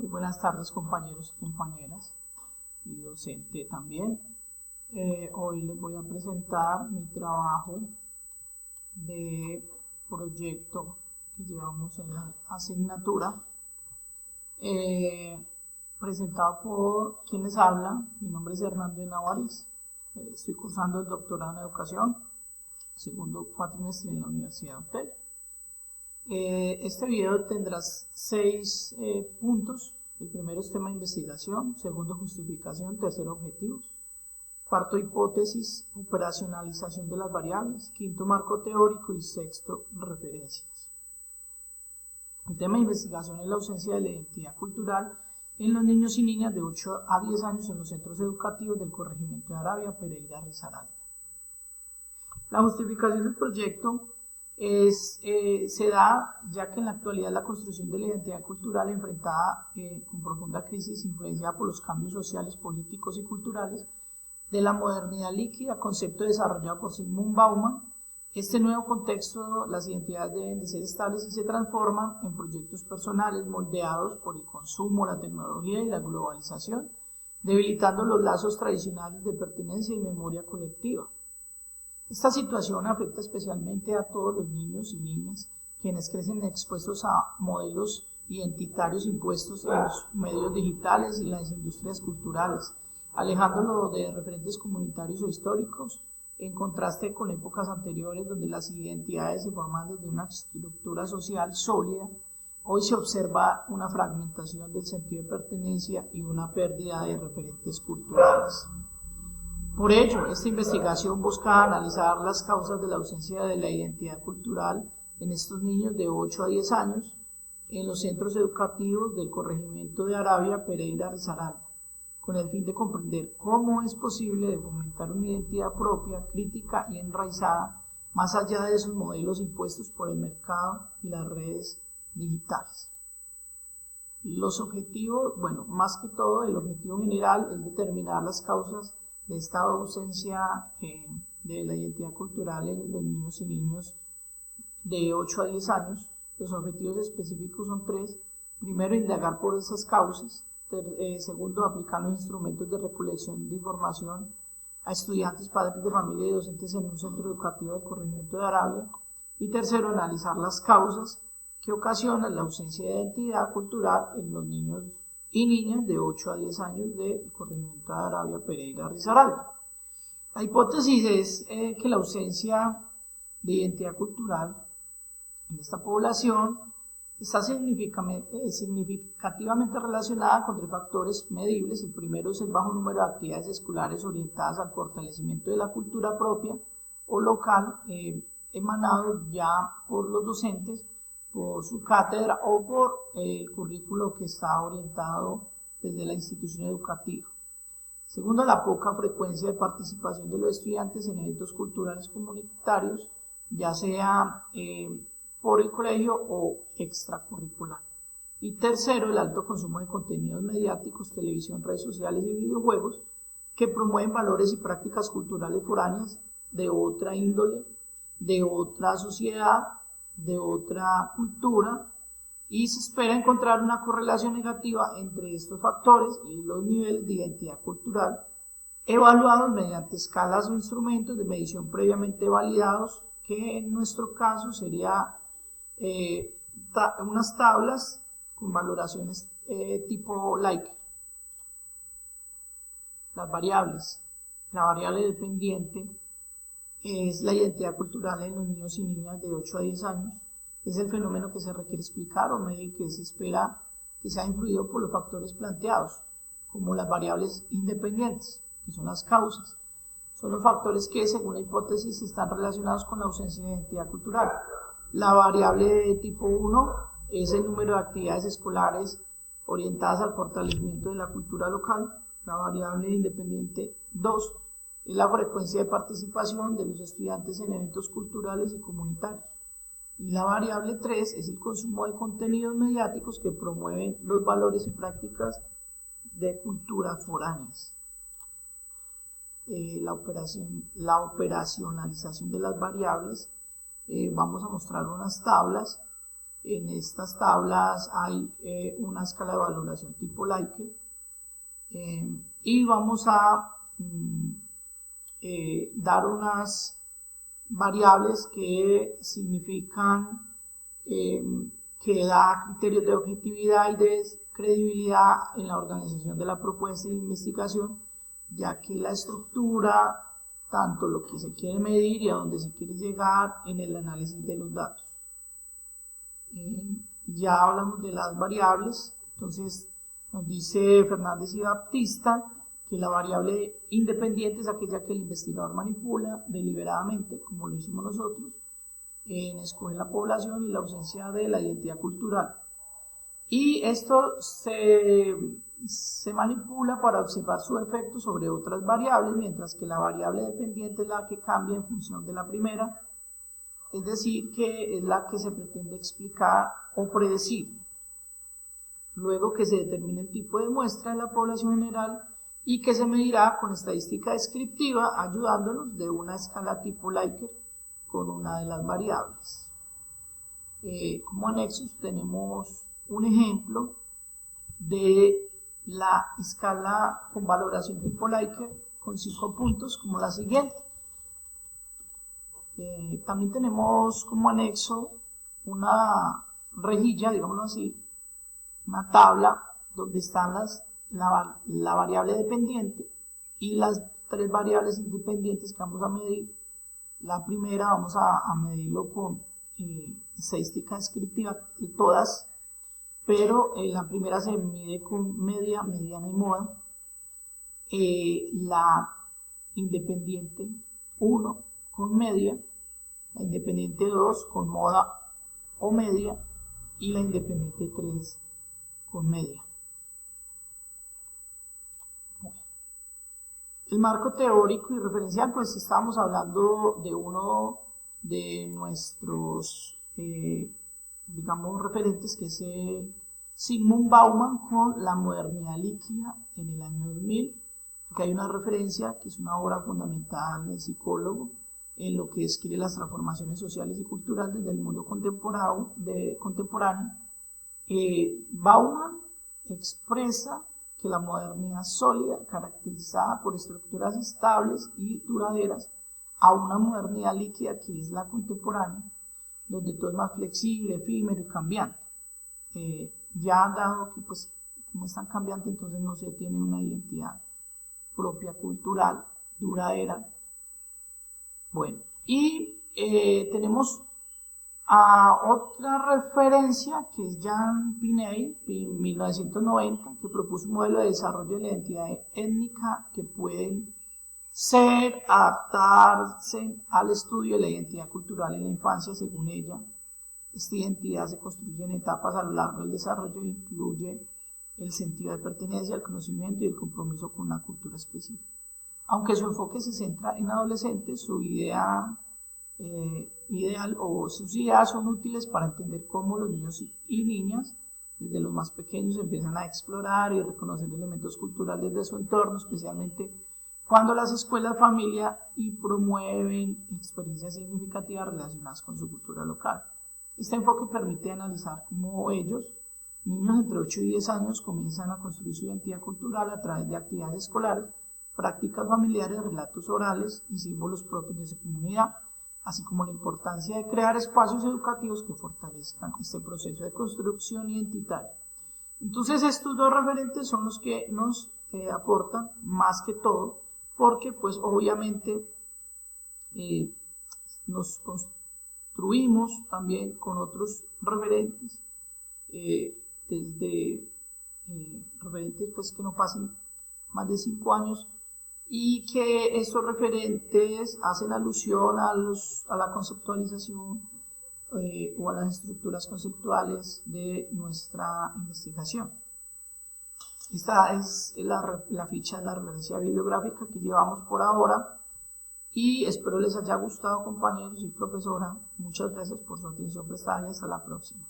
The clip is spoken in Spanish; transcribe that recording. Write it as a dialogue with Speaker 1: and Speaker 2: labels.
Speaker 1: Buenas tardes, compañeros y compañeras y docente también. Hoy les voy a presentar mi trabajo de proyecto que llevamos en la asignatura, presentado por quien les habla. Mi nombre es Hernando Navares, estoy cursando el doctorado en educación, segundo cuatrimestre en la Universidad de Hotel. Este video tendrá 6 puntos. El primero es tema de investigación, segundo justificación, tercero objetivos, cuarto hipótesis, operacionalización de las variables, quinto marco teórico y sexto referencias. El tema de investigación es la ausencia de la identidad cultural en los niños y niñas de 8 a 10 años en los centros educativos del corregimiento de Arabia, Pereira, Risaralda. La justificación del proyecto se da ya que en la actualidad la construcción de la identidad cultural enfrentada con profunda crisis influenciada por los cambios sociales, políticos y culturales de la modernidad líquida, concepto desarrollado por Zygmunt Bauman. Este nuevo contexto, las identidades deben de ser estables y se transforman en proyectos personales moldeados por el consumo, la tecnología y la globalización, debilitando los lazos tradicionales de pertenencia y memoria colectiva. Esta situación afecta especialmente a todos los niños y niñas, quienes crecen expuestos a modelos identitarios impuestos en los medios digitales y las industrias culturales, alejándolos de referentes comunitarios o históricos, en contraste con épocas anteriores donde las identidades se forman desde una estructura social sólida. Hoy se observa una fragmentación del sentido de pertenencia y una pérdida de referentes culturales. Por ello, esta investigación busca analizar las causas de la ausencia de la identidad cultural en estos niños de 8 a 10 años en los centros educativos del corregimiento de Arabia, Pereira, Risaralda, con el fin de comprender cómo es posible fomentar una identidad propia, crítica y enraizada, más allá de esos modelos impuestos por el mercado y las redes digitales. Los objetivos, más que todo, el objetivo general es determinar las causas de esta ausencia de la identidad cultural en los niños y niñas de 8 a 10 años. Los objetivos específicos son 3. Primero, indagar por esas causas. Segundo, aplicar los instrumentos de recolección de información a estudiantes, padres de familia y docentes en un centro educativo del corregimiento de Arabia. Y tercero, analizar las causas que ocasionan la ausencia de identidad cultural en los niños y niñas de 8 a 10 años del corregimiento de Arabia, Pereira, Risaralda. La hipótesis es que la ausencia de identidad cultural en esta población está significativamente relacionada con 3 factores medibles. El primero es el bajo número de actividades escolares orientadas al fortalecimiento de la cultura propia o local, emanado ya por los docentes, por su cátedra o por el currículo que está orientado desde la institución educativa. Segundo, la poca frecuencia de participación de los estudiantes en eventos culturales comunitarios, ya sea por el colegio o extracurricular. Y tercero, el alto consumo de contenidos mediáticos, televisión, redes sociales y videojuegos que promueven valores y prácticas culturales foráneas de otra índole, de otra sociedad, de otra cultura, y se espera encontrar una correlación negativa entre estos factores y los niveles de identidad cultural evaluados mediante escalas o instrumentos de medición previamente validados, que en nuestro caso sería unas tablas con valoraciones tipo Likert. Las variables. La variable dependiente es la identidad cultural en los niños y niñas de 8 a 10 años. Es el fenómeno que se requiere explicar o medir, que se espera que sea influido por los factores planteados, como las variables independientes, que son las causas. Son los factores que, según la hipótesis, están relacionados con la ausencia de identidad cultural. La variable de tipo 1 es el número de actividades escolares orientadas al fortalecimiento de la cultura local. La variable independiente 2 es la frecuencia de participación de los estudiantes en eventos culturales y comunitarios. Y la variable 3 es el consumo de contenidos mediáticos que promueven los valores y prácticas de cultura foráneas. La operacionalización de las variables. Vamos a mostrar unas tablas En estas tablas hay una escala de valoración tipo Likert, y vamos a dar unas variables que significan que da criterios de objetividad y de credibilidad en la organización de la propuesta de investigación, ya que la estructura, tanto lo que se quiere medir y a dónde se quiere llegar en el análisis de los datos. Ya hablamos de las variables, entonces nos dice Fernández y Baptista que la variable independiente es aquella que el investigador manipula deliberadamente, como lo hicimos nosotros, en escoger la población y la ausencia de la identidad cultural. Y esto se manipula para observar su efecto sobre otras variables, mientras que la variable dependiente es la que cambia en función de la primera, es decir, que es la que se pretende explicar o predecir. Luego que se determine el tipo de muestra de la población general y que se medirá con estadística descriptiva, ayudándonos de una escala tipo Likert con una de las variables. Como anexos tenemos un ejemplo de la escala con valoración tipo Likert con 5 puntos, como la siguiente. También tenemos como anexo una rejilla, digámoslo así, una tabla donde están la variable dependiente y las 3 variables independientes que vamos a medir. La primera vamos a medirlo con estadística descriptiva, todas, pero la primera se mide con media, mediana y moda. La independiente 1 con media, la independiente 2 con moda o media y la independiente 3 con media. El marco teórico y referencial, pues estamos hablando de uno de nuestros, digamos, referentes, que es Zygmunt Bauman con La modernidad líquida en el año 2000. Aquí hay una referencia que es una obra fundamental del psicólogo en lo que describe las transformaciones sociales y culturales desde el mundo contemporáneo. Bauman expresa que la modernidad sólida, caracterizada por estructuras estables y duraderas, a una modernidad líquida que es la contemporánea, donde todo es más flexible, efímero y cambiante. Ya dado que, pues, como es tan cambiante, entonces no se tiene una identidad propia cultural, duradera. Bueno, y tenemos otra referencia que es Jean Pinet, en 1990, que propuso un modelo de desarrollo de la identidad étnica que pueden adaptarse al estudio de la identidad cultural en la infancia. Según ella, esta identidad se construye en etapas a lo largo del desarrollo e incluye el sentido de pertenencia, el conocimiento y el compromiso con una cultura específica. Aunque su enfoque se centra en adolescentes, su idea ideal o sus ideas son útiles para entender cómo los niños y niñas, desde los más pequeños, empiezan a explorar y reconocer elementos culturales de su entorno, especialmente cuando las escuelas familia y promueven experiencias significativas relacionadas con su cultura local. Este enfoque permite analizar cómo ellos, niños entre 8 y 10 años, comienzan a construir su identidad cultural a través de actividades escolares, prácticas familiares, relatos orales y símbolos propios de su comunidad, así como la importancia de crear espacios educativos que fortalezcan este proceso de construcción identitaria. Entonces, estos dos referentes son los que nos aportan más que todo, porque pues obviamente nos construimos también con otros referentes, desde referentes pues que no pasen más de 5 años, y que estos referentes hacen alusión a la conceptualización o a las estructuras conceptuales de nuestra investigación. Esta es la ficha de la referencia bibliográfica que llevamos por ahora y espero les haya gustado, compañeros y profesora. Muchas gracias por su atención prestada y hasta la próxima.